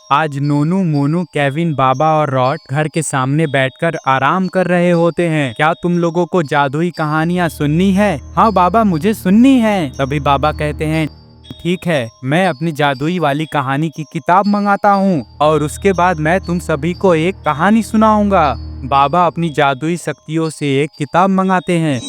आज नोनू, मोनू, केविन, बाबा और रॉड घर के सामने बैठकर आराम कर रहे होते हैं। क्या तुम लोगों को जादुई कहानियाँ सुननी है? हाँ बाबा, मुझे सुननी है। तभी बाबा कहते हैं, ठीक है, मैं अपनी जादुई वाली कहानी की किताब मंगाता हूँ और उसके बाद मैं तुम सभी को एक कहानी सुनाऊंगा। बाबा अपनी जादुई शक्तियों से एक किताब मंगाते हैं।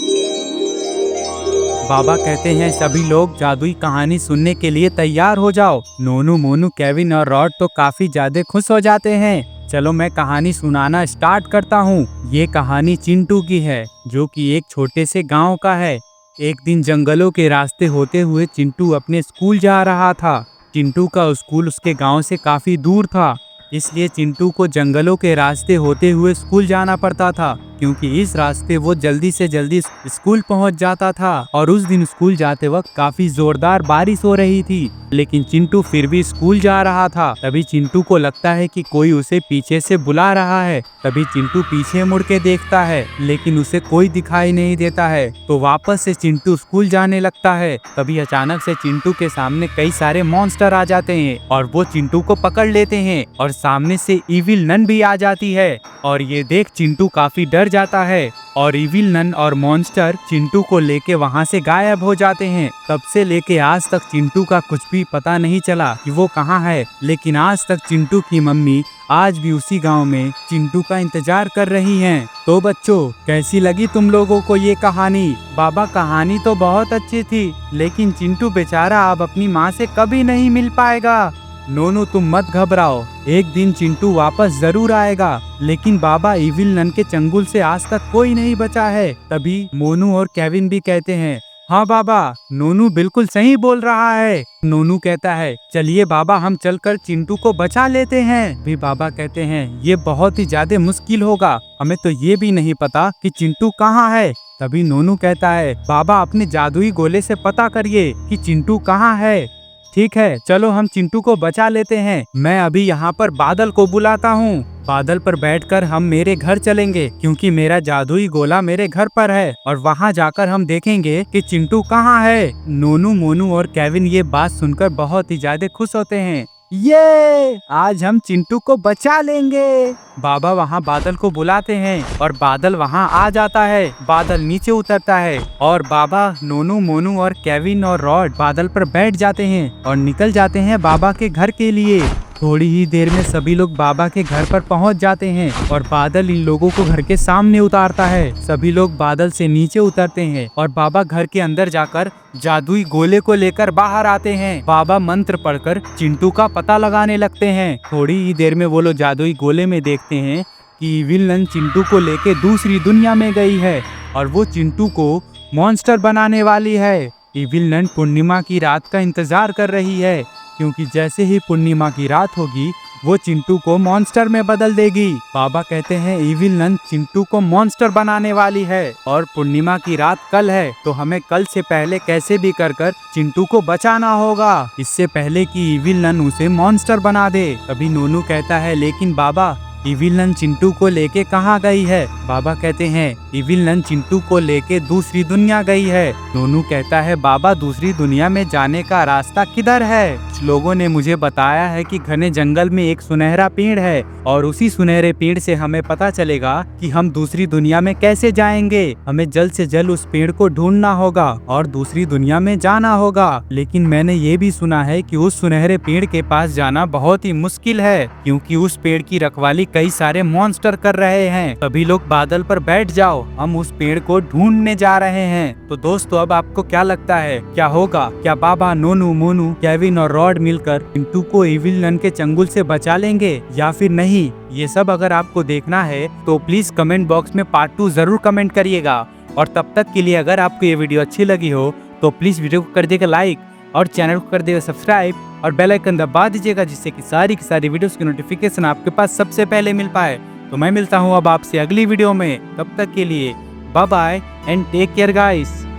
बाबा कहते हैं, सभी लोग जादुई कहानी सुनने के लिए तैयार हो जाओ। नोनू, मोनू, केविन और रॉड तो काफी ज्यादा खुश हो जाते हैं। चलो मैं कहानी सुनाना स्टार्ट करता हूँ। ये कहानी चिंटू की है, जो कि एक छोटे से गांव का है। एक दिन जंगलों के रास्ते होते हुए चिंटू अपने स्कूल जा रहा था। चिंटू का स्कूल उसके गांव से काफी दूर था, इसलिए चिंटू को जंगलों के रास्ते होते हुए स्कूल जाना पड़ता था, क्योंकि इस रास्ते वो जल्दी से जल्दी स्कूल पहुंच जाता था। और उस दिन स्कूल जाते वक्त काफी जोरदार बारिश हो रही थी, लेकिन चिंटू फिर भी स्कूल जा रहा था। तभी चिंटू को लगता है कि कोई उसे पीछे से बुला रहा है। तभी चिंटू पीछे मुड़ के देखता है, लेकिन उसे कोई दिखाई नहीं देता है। तो वापस से चिंटू स्कूल जाने लगता है। तभी अचानक से चिंटू के सामने कई सारे मॉन्स्टर आ जाते हैं और वो चिंटू को पकड़ लेते हैं और सामने से इविल नन भी आ जाती है। और ये देख चिंटू काफी डर जाता है और इविल नन और मॉन्स्टर चिंटू को लेके वहाँ से गायब हो जाते हैं। तब से लेके आज तक चिंटू का कुछ भी पता नहीं चला कि वो कहाँ है। लेकिन आज तक चिंटू की मम्मी आज भी उसी गांव में चिंटू का इंतजार कर रही हैं। तो बच्चों, कैसी लगी तुम लोगों को ये कहानी? बाबा, कहानी तो बहुत अच्छी थी, लेकिन चिंटू बेचारा अब अपनी माँ से कभी नहीं मिल पाएगा। नोनू, तुम मत घबराओ, एक दिन चिंटू वापस जरूर आएगा। लेकिन बाबा, इविल नन के चंगुल से आज तक कोई नहीं बचा है। तभी मोनू और केविन भी कहते हैं, हाँ बाबा, नोनू बिल्कुल सही बोल रहा है। नोनू कहता है, चलिए बाबा, हम चलकर चिंटू को बचा लेते हैं। भी बाबा कहते हैं, ये बहुत ही ज्यादा मुश्किल होगा, हमें तो ये भी नहीं पता कि चिंटू कहाँ है। तभी नोनू कहता है, बाबा, अपने जादुई गोले से पता करिए कि चिंटू कहाँ है। ठीक है, चलो हम चिंटू को बचा लेते हैं। मैं अभी यहाँ पर बादल को बुलाता हूँ। बादल पर बैठकर हम मेरे घर चलेंगे, क्योंकि मेरा जादुई गोला मेरे घर पर है और वहाँ जाकर हम देखेंगे कि चिंटू कहाँ है। नोनू, मोनू और केविन ये बात सुनकर बहुत ही ज्यादा खुश होते हैं। ये आज हम चिंटू को बचा लेंगे। बाबा वहाँ बादल को बुलाते हैं और बादल वहाँ आ जाता है। बादल नीचे उतरता है और बाबा, नोनू, मोनू और केविन और रॉड बादल पर बैठ जाते हैं और निकल जाते हैं बाबा के घर के लिए। थोड़ी ही देर में सभी लोग बाबा के घर पर पहुंच जाते हैं और बादल इन लोगों को घर के सामने उतारता है। सभी लोग बादल से नीचे उतरते हैं और बाबा घर के अंदर जाकर जादुई गोले को लेकर बाहर आते हैं। बाबा मंत्र पढ़कर चिंटू का पता लगाने लगते हैं। थोड़ी ही देर में वो लोग जादुई गोले में देखते हैं कि इविल नन चिंटू को लेके दूसरी दुनिया में गई है और वो चिंटू को मॉन्स्टर बनाने वाली है। इविल नन पूर्णिमा की रात का इंतजार कर रही है, क्योंकि जैसे ही पूर्णिमा की रात होगी वो चिंटू को मॉन्स्टर में बदल देगी। बाबा कहते हैं, इविल नन चिंटू को मॉन्स्टर बनाने वाली है और पूर्णिमा की रात कल है, तो हमें कल से पहले कैसे भी कर चिंटू को बचाना होगा, इससे पहले कि इविल नन उसे मॉन्स्टर बना दे। तभी नोनू कहता है, लेकिन बाबा, इविल नन चिंटू को लेके कहाँ गई है? बाबा कहते हैं, इविल नन चिंटू को लेके दूसरी दुनिया गई है। नोनू कहता है, बाबा, दूसरी दुनिया में जाने का रास्ता किधर है? कुछ लोगों ने मुझे बताया है कि घने जंगल में एक सुनहरा पेड़ है और उसी सुनहरे पेड़ से हमें पता चलेगा कि हम दूसरी दुनिया में कैसे जाएंगे। हमें जल्द से जल्द उस पेड़ को ढूंढना होगा और दूसरी दुनिया में जाना होगा। लेकिन मैंने ये भी सुना है कि उस सुनहरे पेड़ के पास जाना बहुत ही मुश्किल है, क्योंकि उस पेड़ की रखवाली कई सारे मॉन्स्टर कर रहे हैं। सभी लोग बादल पर बैठ जाओ, हम उस पेड़ को ढूंढने जा रहे हैं। तो दोस्तों, अब आपको क्या लगता है, क्या होगा? क्या बाबा, नोनू, मोनू, केविन और रॉड मिलकर चिंटू को इविल नन के चंगुल से बचा लेंगे या फिर नहीं? ये सब अगर आपको देखना है तो प्लीज कमेंट बॉक्स में पार्ट 2 जरूर कमेंट करिएगा। और तब तक के लिए अगर आपको ये वीडियो अच्छी लगी हो तो प्लीज वीडियो को कर देगा लाइक और चैनल को कर देगा सब्सक्राइब और बेल आइकन दबा दीजिएगा, जिससे कि सारी की सारी वीडियोस की नोटिफिकेशन आपके पास सबसे पहले मिल पाए। तो मैं मिलता हूँ अब आपसे अगली वीडियो में। तब तक के लिए bye bye and take care guys.